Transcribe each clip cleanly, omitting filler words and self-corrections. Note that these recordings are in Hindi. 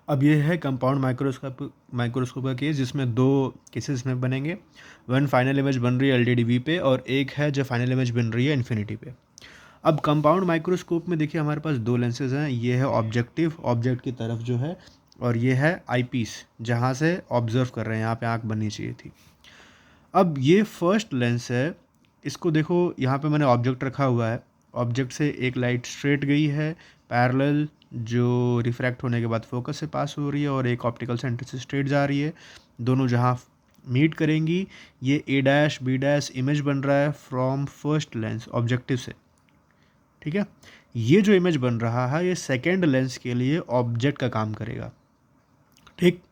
अब ये है कंपाउंड माइक्रोस्कोप का केस, जिसमें दो केसेस में बनेंगे। वन फाइनल इमेज बन रही है एलडीडीवी पे, और एक है जो फाइनल इमेज बन रही है इन्फिनिटी पे। अब कंपाउंड माइक्रोस्कोप में देखिए हमारे पास दो लेंसेज हैं। ये है ऑब्जेक्टिव, ऑब्जेक्ट की तरफ जो है, और ये है आईपीस, जहाँ से ऑब्जर्व कर रहे हैं, यहाँ पे आँख बननी चाहिए थी। अब ये फर्स्ट लेंस है, इसको देखो, यहाँ पे मैंने ऑब्जेक्ट रखा हुआ है। ऑब्जेक्ट से एक लाइट स्ट्रेट गई है पैरेलल, जो रिफ्रैक्ट होने के बाद फोकस से पास हो रही है, और एक ऑप्टिकल सेंटर से स्ट्रेट जा रही है। दोनों जहाँ मीट करेंगी, ये A dash B dash image बन रहा है फ्रॉम फर्स्ट लेंस ऑब्जेक्टिव से। ठीक है, ये जो इमेज बन रहा है ये सेकेंड लेंस के लिए ऑब्जेक्ट का काम करेगा। ठीक,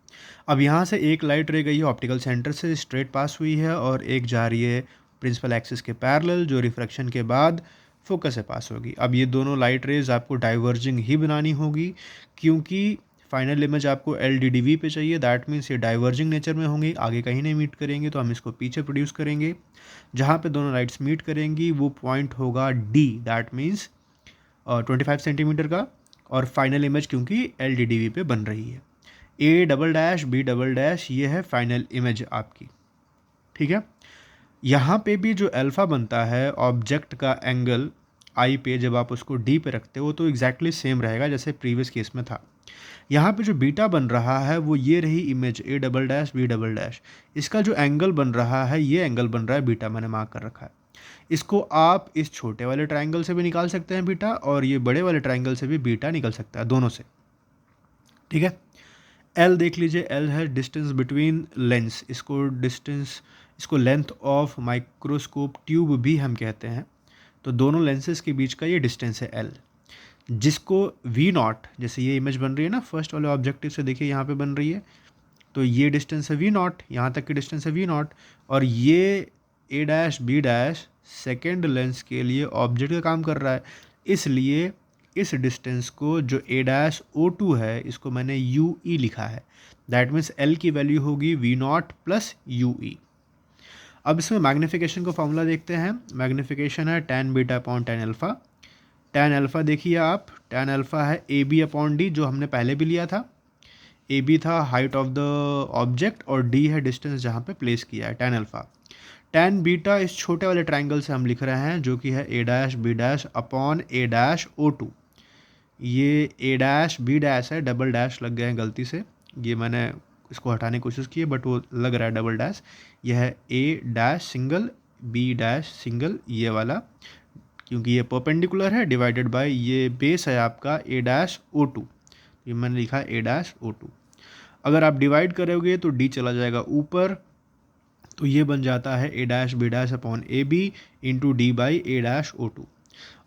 अब यहाँ से एक लाइट रे गई है ऑप्टिकल सेंटर से, स्ट्रेट पास हुई है, और एक जा रही है प्रिंसिपल एक्सिस के पैरेलल, जो रिफ्रैक्शन के बाद फोकस से पास होगी। अब ये दोनों लाइट रेज आपको डाइवर्जिंग ही बनानी होगी, क्योंकि फाइनल इमेज आपको एलडीडीवी पे चाहिए। दैट मीन्स ये डाइवर्जिंग नेचर में होंगी, आगे कहीं नहीं मीट करेंगे, तो हम इसको पीछे प्रोड्यूस करेंगे। जहाँ पे दोनों लाइट्स मीट करेंगी वो पॉइंट होगा डी, दैट मीन्स 25 सेंटीमीटर का, और फाइनल इमेज क्योंकि एलडीडीवी पे बन रही है। A double dash B double dash, ये है फाइनल इमेज आपकी। ठीक है, यहाँ पे भी जो अल्फ़ा बनता है ऑब्जेक्ट का एंगल आई पे, जब आप उसको डी पे रखते हो तो एग्जैक्टली सेम रहेगा जैसे प्रीवियस केस में था। यहाँ पे जो बीटा बन रहा है वो ये रही image A double dash B double dash. इसका जो एंगल बन रहा है, ये एंगल बन रहा है बीटा, मैंने मार्क कर रखा है। इसको आप इस छोटे वाले ट्रायंगल से भी निकाल सकते हैं बीटा, और ये बड़े वाले ट्रायंगल से भी बीटा निकल सकता है, दोनों से। ठीक है, एल देख लीजिए, एल है डिस्टेंस बिटवीन लेंस, इसको लेंथ ऑफ माइक्रोस्कोप ट्यूब भी हम कहते हैं। तो दोनों लेंसेज के बीच का ये डिस्टेंस है एल, जिसको वी नॉट, जैसे ये इमेज बन रही है ना फर्स्ट वाले ऑब्जेक्टिव से, देखिए यहाँ पे बन रही है, तो ये डिस्टेंस है वी नॉट, यहाँ तक की डिस्टेंस है वी नॉट, और ये A dash B dash second lens के लिए ऑब्जेक्ट का काम कर रहा है। इसलिए इस डिस्टेंस को, जो ए डैश ओ टू है, इसको मैंने यू ई लिखा है। दैट मीन्स एल की वैल्यू होगी V naught plus U E. अब इसमें मैग्नीफिकेशन का फॉर्मूला देखते हैं। मैग्नीफिकेशन है tan beta upon tan alpha. tan alpha देखिए आप, tan अल्फ़ा है ए बी अपॉन डी, जो हमने पहले भी लिया था। ए बी था हाइट ऑफ द ऑब्जेक्ट, और डी है डिस्टेंस जहाँ पे प्लेस किया है, tan अल्फ़ा। tan बीटा इस छोटे वाले ट्राइंगल से हम लिख रहे हैं, जो कि है A dash B dash upon A dash O two. ये ए डैश बी डैश है, डबल डैश लग गए हैं गलती से, ये मैंने इसको हटाने की कोशिश की है बट वो लग रहा है डबल डैश। यह है A dash single B dash single, ये वाला, क्योंकि ये परपेंडिकुलर है, डिवाइडेड बाय ये बेस है आपका ए डैश ओ टू, ये मैंने लिखा ए डैश ओ टू। अगर आप डिवाइड करोगे तो डी चला जाएगा ऊपर, तो ये बन जाता है A dash B dash upon A B into D by A dash O two.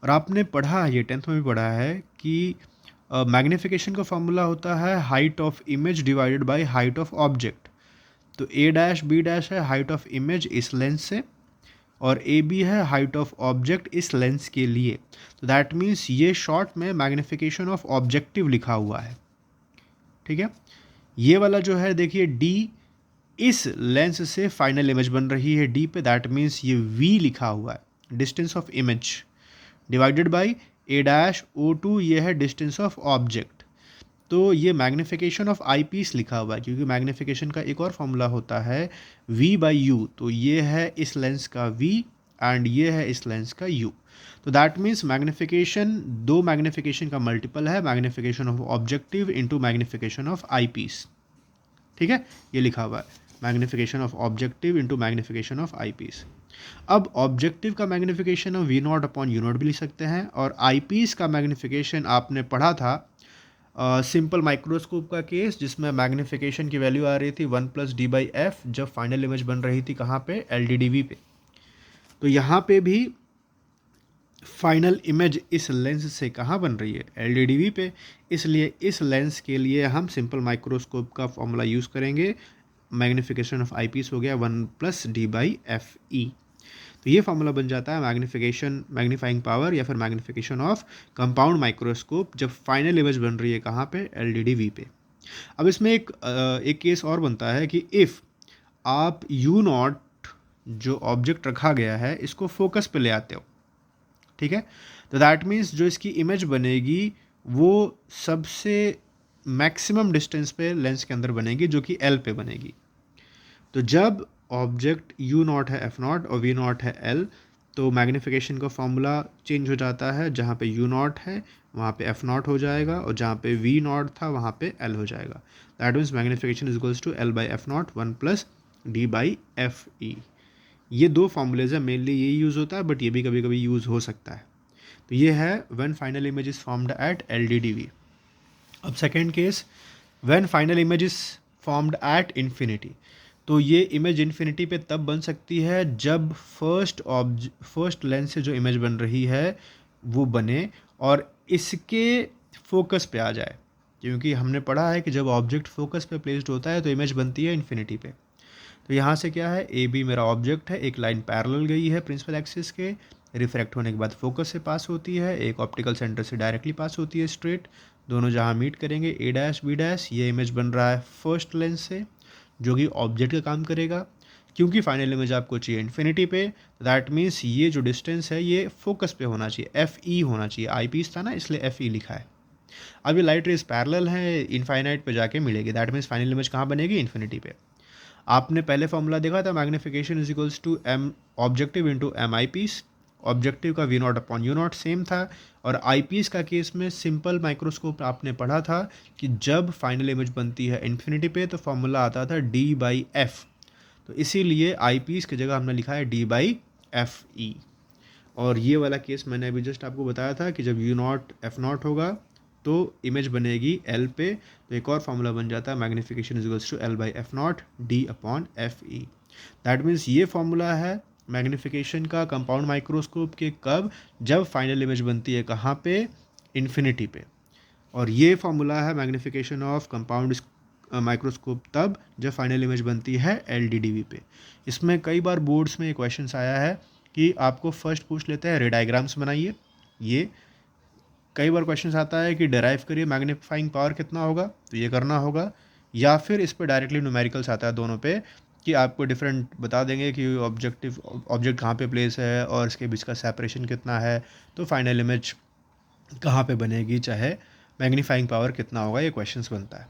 और आपने पढ़ा है, ये 10th में भी पढ़ा है कि मैग्नीफिकेशन का फॉर्मूला होता है height of image divided by height of object. तो ए डैश बी डैश है हाइट ऑफ इमेज इस लेंस से, और ए बी है हाइट ऑफ ऑब्जेक्ट इस लेंस के लिए। तो दैट मीन्स ये शॉर्ट में मैग्नीफिकेशन ऑफ ऑब्जेक्टिव लिखा हुआ है। ठीक है, ये वाला जो है देखिए डी, इस लेंस से फाइनल इमेज बन रही है डी पे, दैट मीन्स ये वी लिखा हुआ है, distance of image divided by A dash O two, ये है डिस्टेंस ऑफ ऑब्जेक्ट। तो ये मैग्नीफिकेशन ऑफ आई पीस लिखा हुआ है, क्योंकि मैग्नीफिकेशन का एक और फॉर्मूला होता है v बाई यू। तो ये है इस लेंस का v एंड ये है इस लेंस का u। तो दैट मीन्स मैग्नीफिकेशन, दो मैग्नीफिकेशन का मल्टीपल है, magnification of objective into magnification of eyepiece. ठीक है, ये लिखा हुआ है magnification of objective into magnification of eyepiece. अब ऑब्जेक्टिव का मैग्नीफिकेशन हम V naught upon U naught भी लिख सकते हैं, और आई पीस का मैग्नीफिकेशन आपने पढ़ा था सिंपल माइक्रोस्कोप का केस, जिसमें मैग्नीफिकेशन की वैल्यू आ रही थी 1 प्लस डी बाई एफ, जब फाइनल इमेज बन रही थी कहाँ पे, एलडीडीवी पे। तो यहाँ पे भी फाइनल इमेज इस लेंस से कहाँ बन रही है, एलडीडीवी पे। इसलिए इस लेंस के लिए हम सिंपल माइक्रोस्कोप का फॉर्मूला यूज़ करेंगे। मैग्नीफिकेशन ऑफ आई पीस हो गया 1 प्लस डी बाई एफ ई। तो ये फार्मूला बन जाता है मैग्नीफाइंग पावर या फिर मैग्नीफिकेशन ऑफ कंपाउंड माइक्रोस्कोप, जब फाइनल इमेज बन रही है कहाँ पे, एलडीडीवी पे। अब इसमें एक केस और बनता है कि इफ़ आप यू नॉट, जो ऑब्जेक्ट रखा गया है, इसको फोकस पे ले आते हो, ठीक है, तो दैट मीन्स जो इसकी इमेज बनेगी वो सबसे मैक्सिमम डिस्टेंस पे लेंस के अंदर बनेगी, जो कि एल पे बनेगी। तो जब ऑब्जेक्ट यू नॉट है एफ नॉट और वी नॉट है एल, तो मैग्नीफिकेशन का फॉर्मूला चेंज हो जाता है। जहाँ पे यू नॉट है वहाँ पे एफ नॉट हो जाएगा, और जहाँ पे वी नॉट था वहाँ पे एल हो जाएगा। That means magnification is equals to L by F naught 1 plus D by F E. ये दो फॉर्मूलेज है, मेनली ये यूज़ होता है, बट ये भी कभी कभी यूज़ हो सकता है। तो ये है when final image is formed at L D D V. अब second case, when final image is formed at infinity. तो ये इमेज इन्फिनिटी पे तब बन सकती है जब फर्स्ट लेंस से जो इमेज बन रही है वो बने और इसके फोकस पे आ जाए। क्योंकि हमने पढ़ा है कि जब ऑब्जेक्ट फोकस पे प्लेस्ड होता है तो इमेज बनती है इन्फिनिटी पे। तो यहाँ से क्या है, ए बी मेरा ऑब्जेक्ट है, एक लाइन पैरेलल गई है प्रिंसिपल एक्सिस के, रिफ्रैक्ट होने के बाद फोकस से पास होती है, एक ऑप्टिकल सेंटर से डायरेक्टली पास होती है स्ट्रेट, दोनों जहाँ मीट करेंगे ए डैश बी डैश, ये इमेज बन रहा है फर्स्ट लेंस से, जो कि ऑब्जेक्ट का काम करेगा। क्योंकि फाइनल इमेज आपको चाहिए इन्फिनिटी पे, दैट मीन्स ये जो डिस्टेंस है ये फोकस पे होना चाहिए, एफ ई होना चाहिए। आई पीस था ना, इसलिए एफ ई लिखा है। अब ये लाइट रेज पैरेलल है, इनफाइनाइट पे जाके मिलेगी, दैट मीन्स फाइनल इमेज कहाँ बनेगी, इन्फिनिटी पे। आपने पहले फॉर्मूला देखा था, magnification is equals to M objective into M eyepiece. Objective का V naught upon U naught same था, और आई पीस का केस में सिंपल माइक्रोस्कोप आपने पढ़ा था कि जब फाइनल इमेज बनती है इन्फिनिटी पे तो फॉर्मूला आता था डी बाई एफ। तो इसीलिए आई पीस की जगह हमने लिखा है डी बाई एफ ई। और ये वाला केस मैंने अभी जस्ट आपको बताया था कि जब यू नॉट एफ नॉट होगा तो इमेज बनेगी एल पे। तो एक और फार्मूला बन जाता है, magnification is equals to L by F naught D upon F E. That means ये फार्मूला है मैग्नीफिकेशन का कंपाउंड माइक्रोस्कोप के, कब, जब फाइनल इमेज बनती है कहाँ पे, इन्फिनिटी पे। और ये फार्मूला है मैग्नीफिकेशन ऑफ कंपाउंड माइक्रोस्कोप तब जब फाइनल इमेज बनती है एल डी डी वी पे। इसमें कई बार बोर्ड्स में ये क्वेश्चन आया है कि आपको फर्स्ट पूछ लेते हैं रे डायग्राम्स बनाइए। ये कई बार क्वेश्चन आता है कि डिराइव करिए मैग्नीफाइंग पावर कितना होगा, तो ये करना होगा। या फिर इस पर डायरेक्टली न्यूमेरिकल्स आता है दोनों पे, कि आपको डिफरेंट बता देंगे कि ऑब्जेक्ट कहाँ पे प्लेस है और इसके बीच का सेपरेशन कितना है, तो फाइनल इमेज कहाँ पे बनेगी, चाहे मैग्नीफाइंग पावर कितना होगा, ये क्वेश्चंस बनता है।